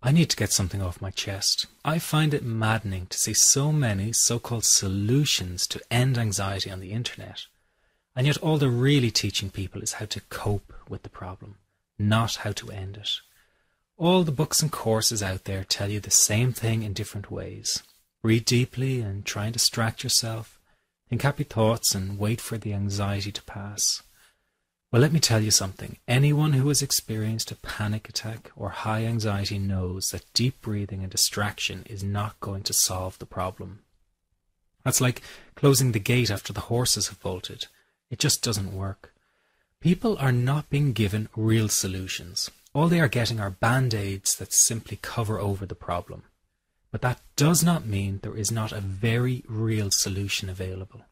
I need to get something off my chest. I find it maddening to see so many so-called solutions to end anxiety on the internet, and yet all they're really teaching people is how to cope with the problem, not how to end it. All the books and courses out there tell you the same thing in different ways. Breathe deeply and try and distract yourself. Think happy thoughts and wait for the anxiety to pass. Well, let me tell you something. Anyone who has experienced a panic attack or high anxiety knows that deep breathing and distraction is not going to solve the problem. That's like closing the gate after the horses have bolted. It just doesn't work. People are not being given real solutions. All they are getting are band-aids that simply cover over the problem. But that does not mean there is not a very real solution available.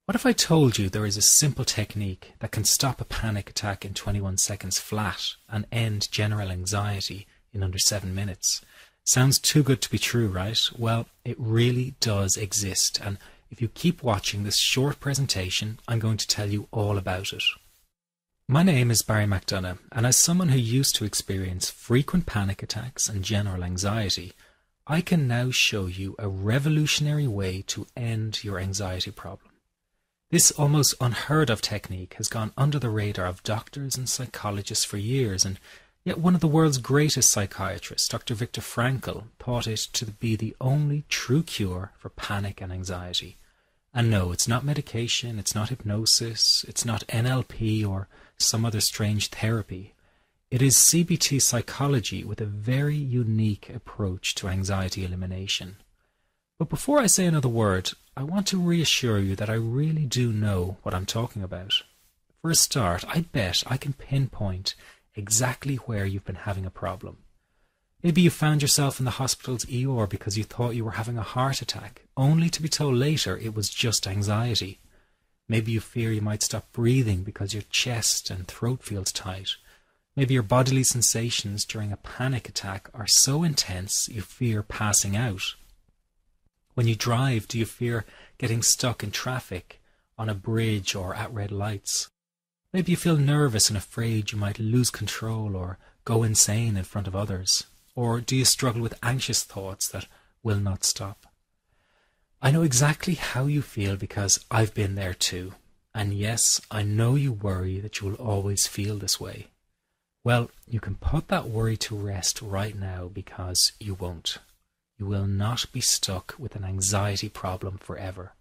What if I told you there is a simple technique that can stop a panic attack in 21 seconds flat and end general anxiety in under 7 minutes? Sounds too good to be true, right? Well, it really does exist, and if you keep watching this short presentation, I'm going to tell you all about it. My name is Barry McDonough, and as someone who used to experience frequent panic attacks and general anxiety, I can now show you a revolutionary way to end your anxiety problem. This almost unheard of technique has gone under the radar of doctors and psychologists for years, and yet one of the world's greatest psychiatrists, Dr. Viktor Frankl, thought it to be the only true cure for panic and anxiety. And no, it's not medication, it's not hypnosis, it's not NLP or some other strange therapy. It is CBT psychology with a very unique approach to anxiety elimination. But before I say another word, I want to reassure you that I really do know what I'm talking about. For a start, I bet I can pinpoint exactly where you've been having a problem. Maybe you found yourself in the hospital's ER because you thought you were having a heart attack, only to be told later it was just anxiety. Maybe you fear you might stop breathing because your chest and throat feels tight. Maybe your bodily sensations during a panic attack are so intense you fear passing out. When you drive, do you fear getting stuck in traffic, on a bridge or at red lights? Maybe you feel nervous and afraid you might lose control or go insane in front of others. Or do you struggle with anxious thoughts that will not stop? I know exactly how you feel because I've been there too. And yes, I know you worry that you will always feel this way. Well, you can put that worry to rest right now because you won't. You will not be stuck with an anxiety problem forever.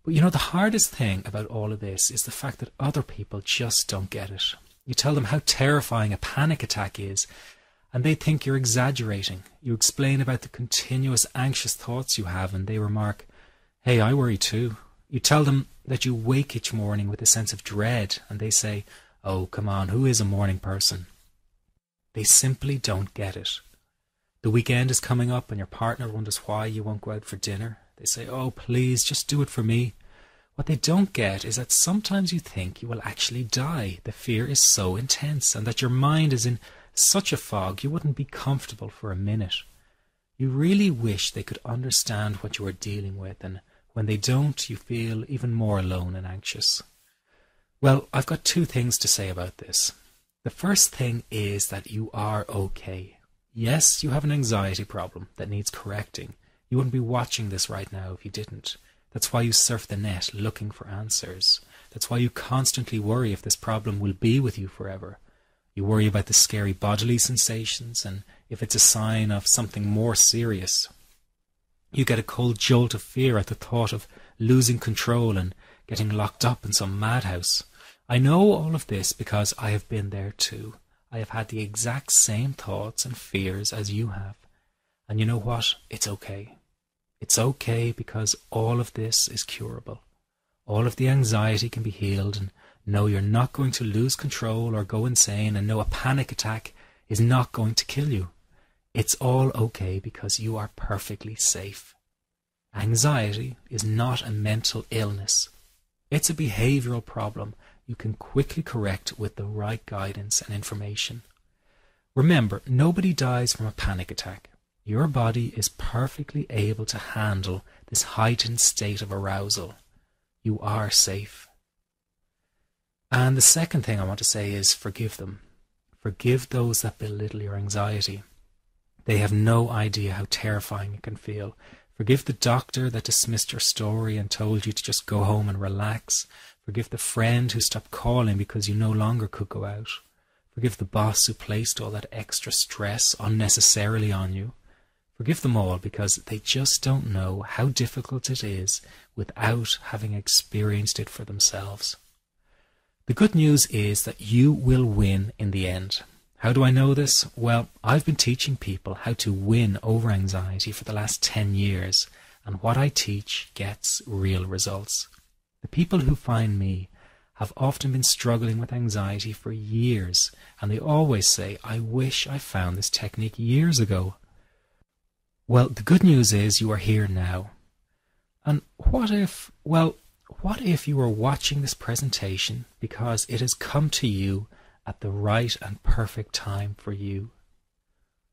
But you know, the hardest thing about all of this is the fact that other people just don't get it. You tell them how terrifying a panic attack is, and they think you're exaggerating. You explain about the continuous anxious thoughts you have, and they remark, "Hey, I worry too." You tell them that you wake each morning with a sense of dread, and they say, "Oh, come on, who is a morning person?" They simply don't get it. The weekend is coming up and your partner wonders why you won't go out for dinner. They say, "Oh, please, just do it for me." What they don't get is that sometimes you think you will actually die. The fear is so intense, and that your mind is in such a fog you wouldn't be comfortable for a minute. You really wish they could understand what you are dealing with, and when they don't, you feel even more alone and anxious. Well, I've got 2 things to say about this. The first thing is that you are okay. Yes, you have an anxiety problem that needs correcting. You wouldn't be watching this right now if you didn't. That's why you surf the net looking for answers. That's why you constantly worry if this problem will be with you forever. You worry about the scary bodily sensations and if it's a sign of something more serious. You get a cold jolt of fear at the thought of losing control and getting locked up in some madhouse. I know all of this because I have been there too. I have had the exact same thoughts and fears as you have. And you know what? It's okay. It's okay because all of this is curable. All of the anxiety can be healed, and no, you're not going to lose control or go insane, and no, a panic attack is not going to kill you. It's all okay because you are perfectly safe. Anxiety is not a mental illness. It's a behavioral problem you can quickly correct with the right guidance and information. Remember, nobody dies from a panic attack. Your body is perfectly able to handle this heightened state of arousal. You are safe. And the second thing I want to say is forgive them. Forgive those that belittle your anxiety. They have no idea how terrifying it can feel. Forgive the doctor that dismissed your story and told you to just go home and relax. Forgive the friend who stopped calling because you no longer could go out. Forgive the boss who placed all that extra stress unnecessarily on you. Forgive them all because they just don't know how difficult it is without having experienced it for themselves. The good news is that you will win in the end. How do I know this? Well, I've been teaching people how to win over anxiety for the last 10 years, and what I teach gets real results. The people who find me have often been struggling with anxiety for years, and they always say, I wish I found this technique years ago. Well, the good news is you are here now. And what if you were watching this presentation because it has come to you at the right and perfect time for you?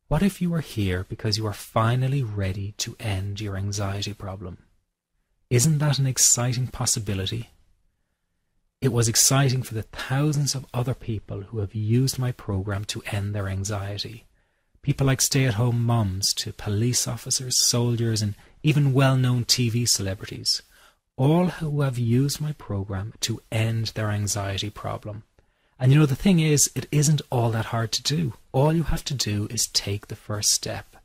What if you were here because you are finally ready to end your anxiety problem? Isn't that an exciting possibility? It was exciting for the thousands of other people who have used my program to end their anxiety. People like stay-at-home mums to police officers, soldiers, and even well-known TV celebrities, all who have used my program to end their anxiety problem. And you know, the thing is, it isn't all that hard to do. All you have to do is take the first step.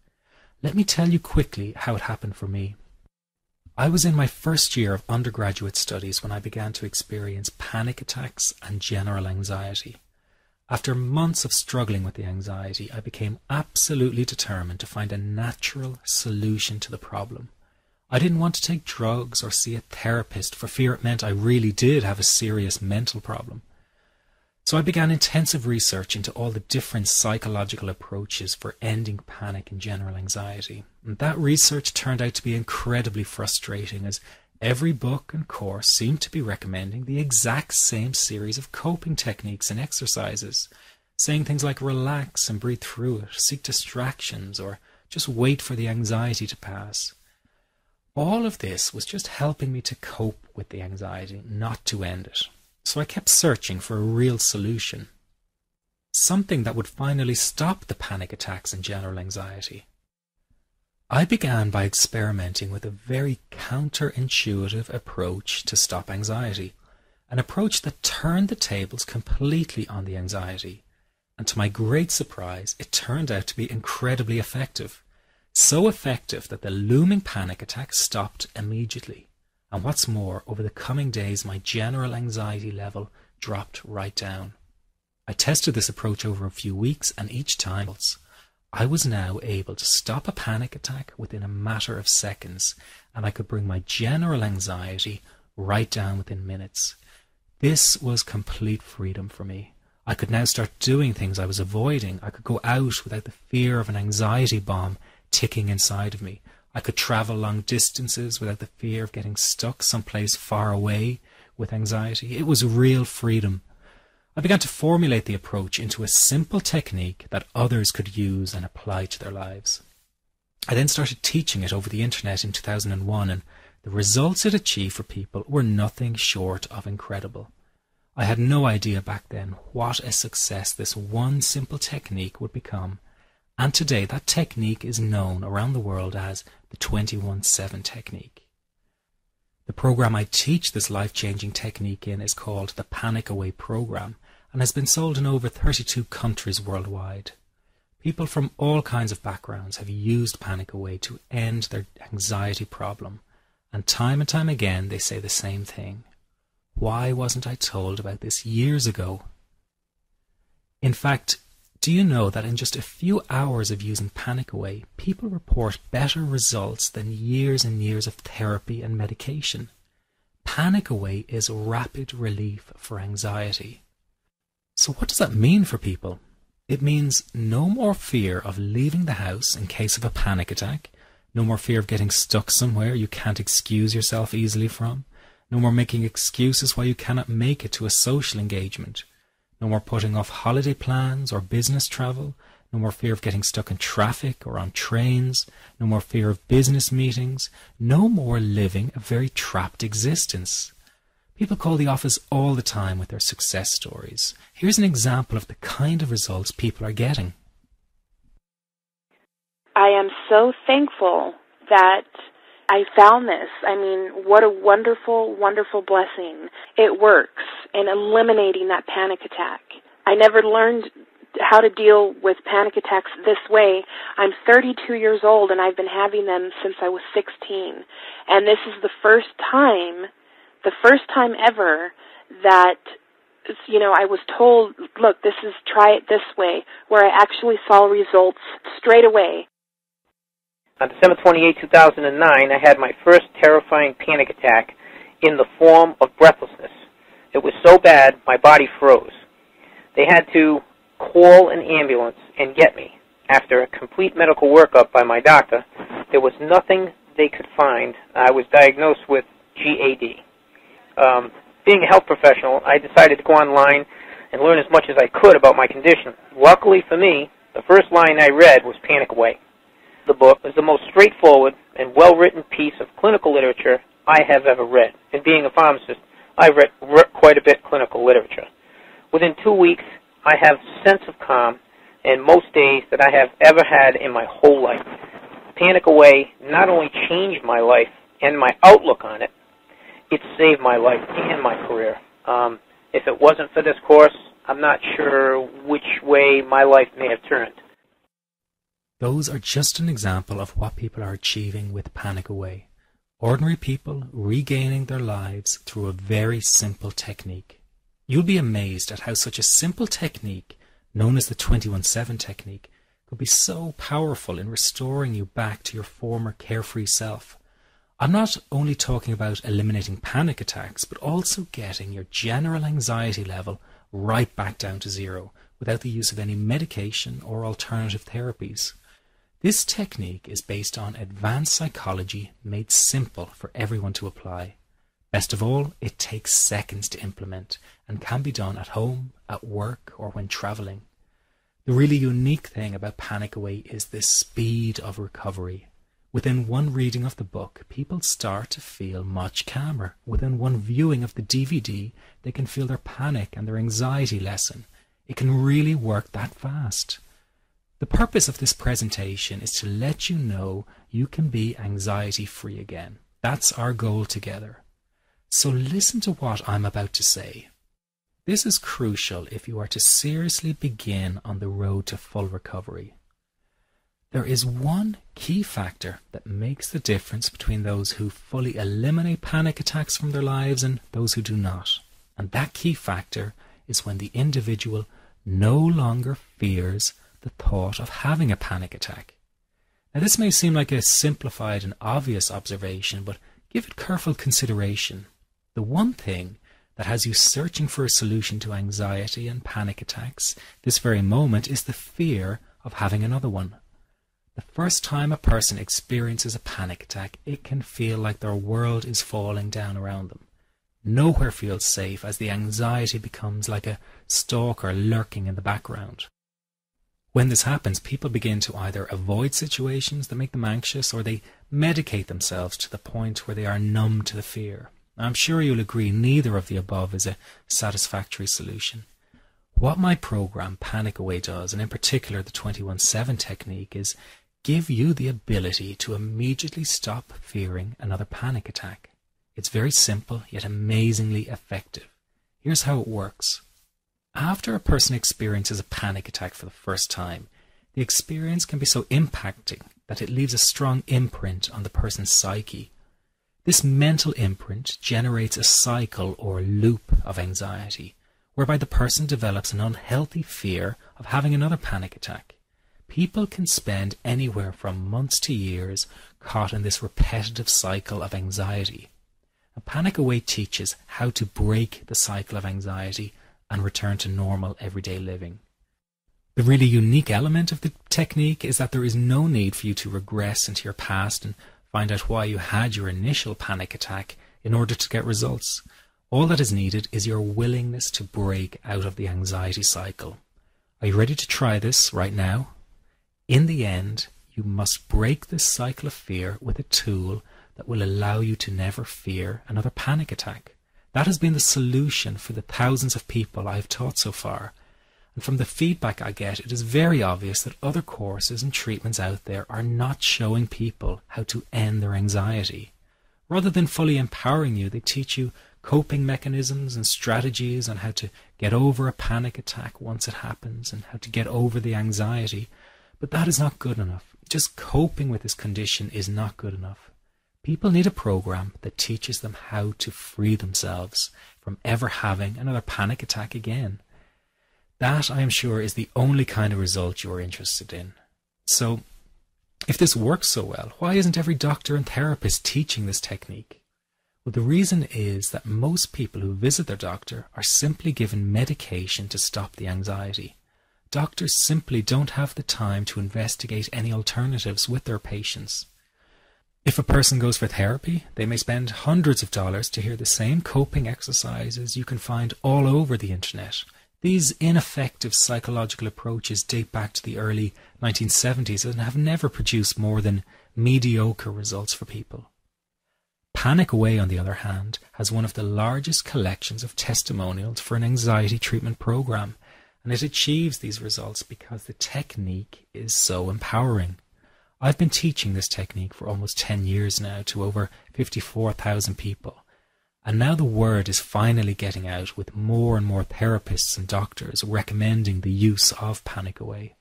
Let me tell you quickly how it happened for me. I was in my first year of undergraduate studies when I began to experience panic attacks and general anxiety. After months of struggling with the anxiety, I became absolutely determined to find a natural solution to the problem. I didn't want to take drugs or see a therapist for fear it meant I really did have a serious mental problem. So I began intensive research into all the different psychological approaches for ending panic and general anxiety. And that research turned out to be incredibly frustrating, as every book and course seemed to be recommending the exact same series of coping techniques and exercises, saying things like relax and breathe through it, seek distractions, or just wait for the anxiety to pass. All of this was just helping me to cope with the anxiety, not to end it. So I kept searching for a real solution, something that would finally stop the panic attacks and general anxiety. I began by experimenting with a very counterintuitive approach to stop anxiety, an approach that turned the tables completely on the anxiety. And to my great surprise, it turned out to be incredibly effective. So effective that the looming panic attacks stopped immediately. And what's more, over the coming days, my general anxiety level dropped right down. I tested this approach over a few weeks, and each time I was now able to stop a panic attack within a matter of seconds, and I could bring my general anxiety right down within minutes. This was complete freedom for me. I could now start doing things I was avoiding. I could go out without the fear of an anxiety bomb ticking inside of me. I could travel long distances without the fear of getting stuck someplace far away with anxiety. It was real freedom. I began to formulate the approach into a simple technique that others could use and apply to their lives. I then started teaching it over the internet in 2001, and the results it achieved for people were nothing short of incredible. I had no idea back then what a success this one simple technique would become. And today that technique is known around the world as the 21-7 technique. The program I teach this life-changing technique in is called the Panic Away program and has been sold in over 32 countries worldwide. People from all kinds of backgrounds have used Panic Away to end their anxiety problem, and time again they say the same thing. Why wasn't I told about this years ago? In fact, do you know that in just a few hours of using Panic Away, people report better results than years and years of therapy and medication? Panic Away is rapid relief for anxiety. So what does that mean for people? It means no more fear of leaving the house in case of a panic attack, no more fear of getting stuck somewhere you can't excuse yourself easily from, no more making excuses why you cannot make it to a social engagement, no more putting off holiday plans or business travel, no more fear of getting stuck in traffic or on trains, no more fear of business meetings, no more living a very trapped existence. People call the office all the time with their success stories. Here's an example of the kind of results people are getting. I am so thankful that I found this. I mean, what a wonderful, wonderful blessing. It works in eliminating that panic attack. I never learned how to deal with panic attacks this way. I'm 32 years old, and I've been having them since I was 16. And this is the first time ever that, I was told, look, try it this way, where I actually saw results straight away. On December 28, 2009, I had my first terrifying panic attack in the form of breathlessness. It was so bad, my body froze. They had to call an ambulance and get me. After a complete medical workup by my doctor, there was nothing they could find. I was diagnosed with GAD. Being a health professional, I decided to go online and learn as much as I could about my condition. Luckily for me, the first line I read was Panic Away. The book is the most straightforward and well-written piece of clinical literature I have ever read. And being a pharmacist, I've read quite a bit of clinical literature. Within 2 weeks, I have a sense of calm in most days that I have ever had in my whole life. Panic Away not only changed my life and my outlook on it, it saved my life and my career. If it wasn't for this course, I'm not sure which way my life may have turned. Those are just an example of what people are achieving with Panic Away. Ordinary people regaining their lives through a very simple technique. You'll be amazed at how such a simple technique, known as the 21-7 technique, could be so powerful in restoring you back to your former carefree self. I'm not only talking about eliminating panic attacks, but also getting your general anxiety level right back down to zero without the use of any medication or alternative therapies. This technique is based on advanced psychology made simple for everyone to apply. Best of all, it takes seconds to implement and can be done at home, at work, or when traveling. The really unique thing about Panic Away is the speed of recovery. Within one reading of the book, people start to feel much calmer. Within one viewing of the DVD, they can feel their panic and their anxiety lessen. It can really work that fast. The purpose of this presentation is to let you know you can be anxiety-free again. That's our goal together. So listen to what I'm about to say. This is crucial if you are to seriously begin on the road to full recovery. There is one key factor that makes the difference between those who fully eliminate panic attacks from their lives and those who do not. And that key factor is when the individual no longer fears the thought of having a panic attack. Now, this may seem like a simplified and obvious observation, but give it careful consideration. The one thing that has you searching for a solution to anxiety and panic attacks this very moment is the fear of having another one. The first time a person experiences a panic attack, it can feel like their world is falling down around them. Nowhere feels safe as the anxiety becomes like a stalker lurking in the background. When this happens, people begin to either avoid situations that make them anxious or they medicate themselves to the point where they are numb to the fear. I'm sure you'll agree neither of the above is a satisfactory solution. What my program Panic Away does, and in particular the 21-7 technique, is give you the ability to immediately stop fearing another panic attack. It's very simple, yet amazingly effective. Here's how it works. After a person experiences a panic attack for the first time, the experience can be so impacting that it leaves a strong imprint on the person's psyche. This mental imprint generates a cycle or loop of anxiety, whereby the person develops an unhealthy fear of having another panic attack. People can spend anywhere from months to years caught in this repetitive cycle of anxiety. Panic Away teaches how to break the cycle of anxiety and return to normal everyday living. The really unique element of the technique is that there is no need for you to regress into your past and find out why you had your initial panic attack in order to get results. All that is needed is your willingness to break out of the anxiety cycle. Are you ready to try this right now? In the end, you must break this cycle of fear with a tool that will allow you to never fear another panic attack. That has been the solution for the thousands of people I have taught so far. And from the feedback I get, it is very obvious that other courses and treatments out there are not showing people how to end their anxiety. Rather than fully empowering you, they teach you coping mechanisms and strategies on how to get over a panic attack once it happens and how to get over the anxiety. But that is not good enough. Just coping with this condition is not good enough. People need a program that teaches them how to free themselves from ever having another panic attack again. That, I am sure, is the only kind of result you are interested in. So, if this works so well, why isn't every doctor and therapist teaching this technique? Well, the reason is that most people who visit their doctor are simply given medication to stop the anxiety. Doctors simply don't have the time to investigate any alternatives with their patients. If a person goes for therapy, they may spend hundreds of dollars to hear the same coping exercises you can find all over the internet. These ineffective psychological approaches date back to the early 1970s and have never produced more than mediocre results for people. Panic Away, on the other hand, has one of the largest collections of testimonials for an anxiety treatment program, and it achieves these results because the technique is so empowering. I've been teaching this technique for almost 10 years now to over 54,000 people, and now the word is finally getting out with more and more therapists and doctors recommending the use of Panic Away.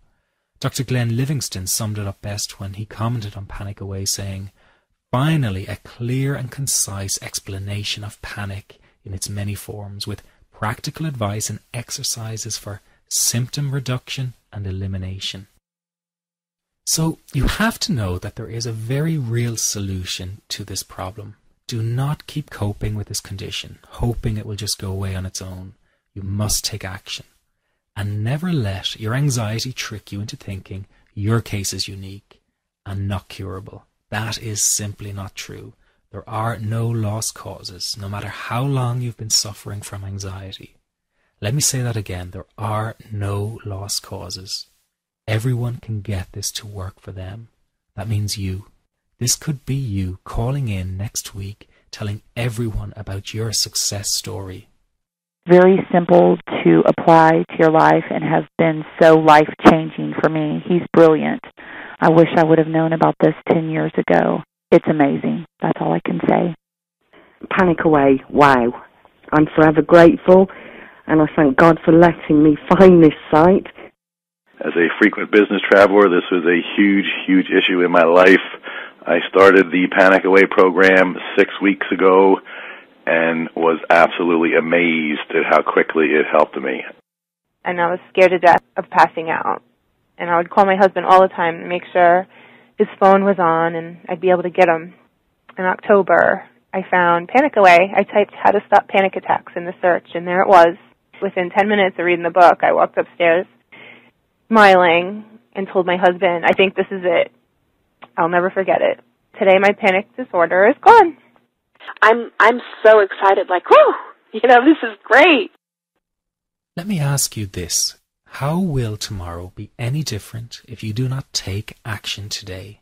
Dr. Glenn Livingston summed it up best when he commented on Panic Away, saying, "Finally, a clear and concise explanation of panic in its many forms, with practical advice and exercises for symptom reduction and elimination." So you have to know that there is a very real solution to this problem. Do not keep coping with this condition, hoping it will just go away on its own. You must take action. And never let your anxiety trick you into thinking your case is unique and not curable. That is simply not true. There are no lost causes, no matter how long you've been suffering from anxiety. Let me say that again. There are no lost causes. Everyone can get this to work for them. That means you. This could be you calling in next week, telling everyone about your success story. Very simple to apply to your life and has been so life-changing for me. He's brilliant. I wish I would have known about this 10 years ago. It's amazing. That's all I can say. Panic Away, wow. I'm forever grateful, and I thank God for letting me find this site. As a frequent business traveler, this was a huge, huge issue in my life. I started the Panic Away program 6 weeks ago and was absolutely amazed at how quickly it helped me. And I was scared to death of passing out. And I would call my husband all the time to make sure his phone was on and I'd be able to get him. In October, I found Panic Away. I typed "how to stop panic attacks" in the search, and there it was. Within 10 minutes of reading the book, I walked upstairs smiling and told my husband, "I think this is it. I'll never forget it. Today my panic disorder is gone." I'm so excited, like, whew, this is great. Let me ask you this. How will tomorrow be any different if you do not take action today?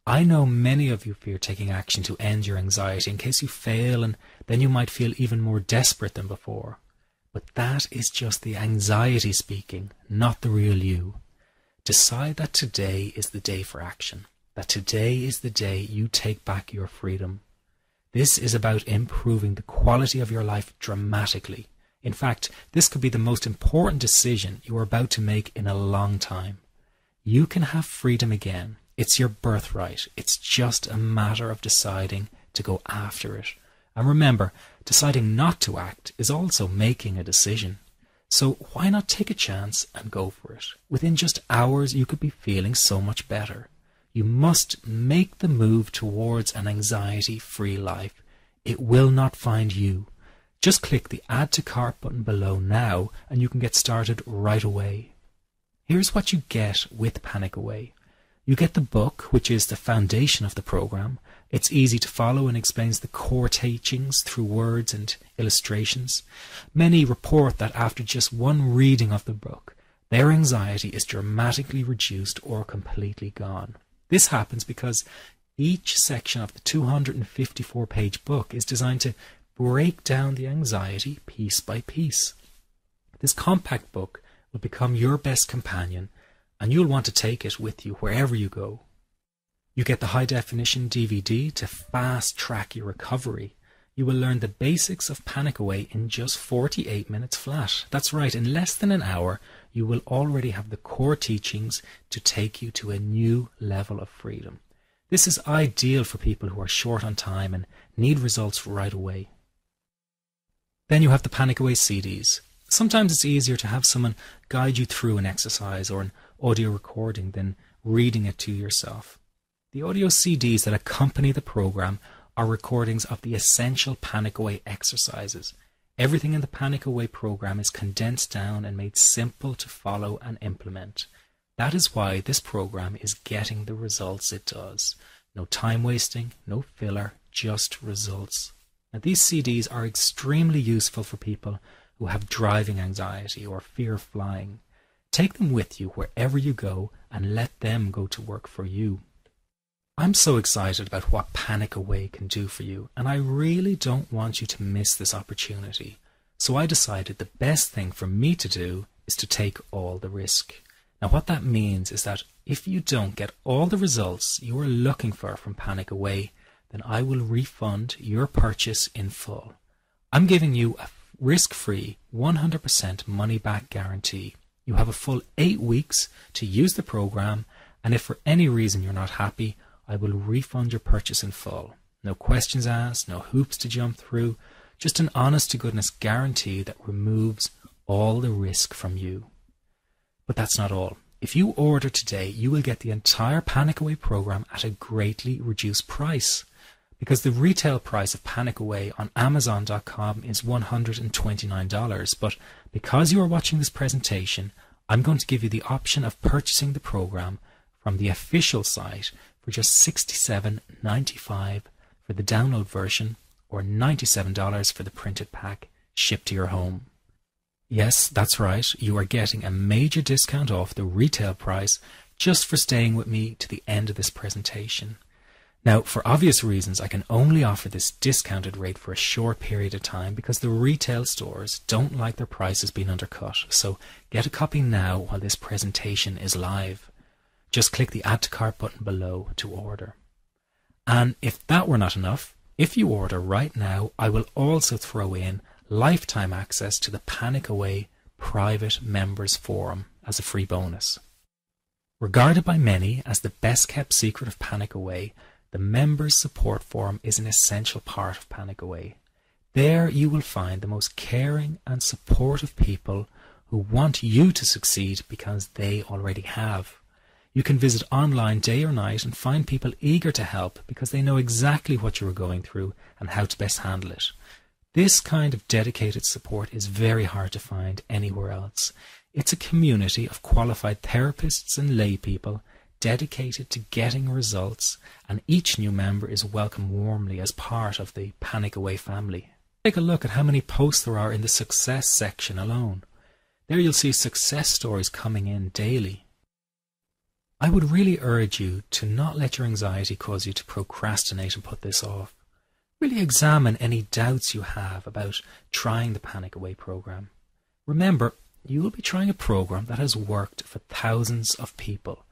I know many of you fear taking action to end your anxiety in case you fail, and then you might feel even more desperate than before. But that is just the anxiety speaking, not the real you. Decide that today is the day for action, that today is the day you take back your freedom. This is about improving the quality of your life dramatically. In fact, this could be the most important decision you are about to make in a long time. You can have freedom again. It's your birthright. It's just a matter of deciding to go after it. And remember, deciding not to act is also making a decision. So why not take a chance and go for it? Within just hours, you could be feeling so much better. You must make the move towards an anxiety-free life. It will not find you. Just click the Add to Cart button below now and you can get started right away. Here's what you get with Panic Away. You get the book, which is the foundation of the program. It's easy to follow and explains the core teachings through words and illustrations. Many report that after just one reading of the book, their anxiety is dramatically reduced or completely gone. This happens because each section of the 254-page book is designed to break down the anxiety piece by piece. This compact book will become your best companion, and you'll want to take it with you wherever you go. You get the high-definition DVD to fast-track your recovery. You will learn the basics of Panic Away in just 48 minutes flat. That's right, in less than an hour, you will already have the core teachings to take you to a new level of freedom. This is ideal for people who are short on time and need results right away. Then you have the Panic Away CDs. Sometimes it's easier to have someone guide you through an exercise or an audio recording than reading it to yourself. The audio CDs that accompany the program are recordings of the essential Panic Away exercises. Everything in the Panic Away program is condensed down and made simple to follow and implement. That is why this program is getting the results it does. No time wasting, no filler, just results. Now, these CDs are extremely useful for people who have driving anxiety or fear of flying. Take them with you wherever you go and let them go to work for you. I'm so excited about what Panic Away can do for you, and I really don't want you to miss this opportunity. So I decided the best thing for me to do is to take all the risk. Now what that means is that if you don't get all the results you are looking for from Panic Away, then I will refund your purchase in full. I'm giving you a risk-free 100% money-back guarantee. You have a full 8 weeks to use the program, and if for any reason you're not happy, I will refund your purchase in full. No questions asked, no hoops to jump through, just an honest-to-goodness guarantee that removes all the risk from you. But that's not all. If you order today, you will get the entire Panic Away program at a greatly reduced price. Because the retail price of Panic Away on Amazon.com is $129, but because you are watching this presentation, I'm going to give you the option of purchasing the program from the official site for just $67.95 for the download version or $97 for the printed pack shipped to your home. Yes, that's right, you are getting a major discount off the retail price just for staying with me to the end of this presentation. Now, for obvious reasons, I can only offer this discounted rate for a short period of time because the retail stores don't like their prices being undercut. So get a copy now while this presentation is live. Just click the Add to Cart button below to order. And if that were not enough, if you order right now, I will also throw in lifetime access to the Panic Away private members forum as a free bonus. Regarded by many as the best kept secret of Panic Away, the members support forum is an essential part of Panic Away. There you will find the most caring and supportive people who want you to succeed because they already have. You can visit online day or night and find people eager to help because they know exactly what you are going through and how to best handle it. This kind of dedicated support is very hard to find anywhere else. It's a community of qualified therapists and lay people dedicated to getting results, and each new member is welcomed warmly as part of the Panic Away family. Take a look at how many posts there are in the success section alone. There you'll see success stories coming in daily. I would really urge you to not let your anxiety cause you to procrastinate and put this off. Really examine any doubts you have about trying the Panic Away program. Remember, you will be trying a program that has worked for thousands of people.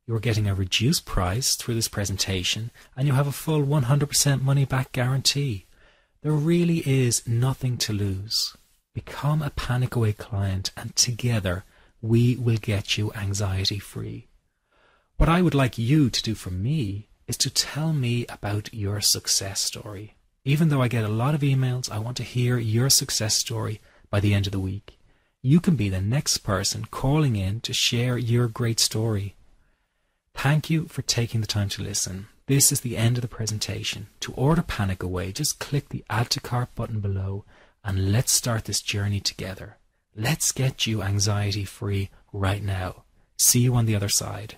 You're getting a reduced price through this presentation, and you have a full 100% money-back guarantee. There really is nothing to lose. Become a Panic Away client, and together we will get you anxiety-free. What I would like you to do for me is to tell me about your success story. Even though I get a lot of emails, I want to hear your success story by the end of the week. You can be the next person calling in to share your great story. Thank you for taking the time to listen. This is the end of the presentation. To order Panic Away, just click the Add to Cart button below and let's start this journey together. Let's get you anxiety free right now. See you on the other side.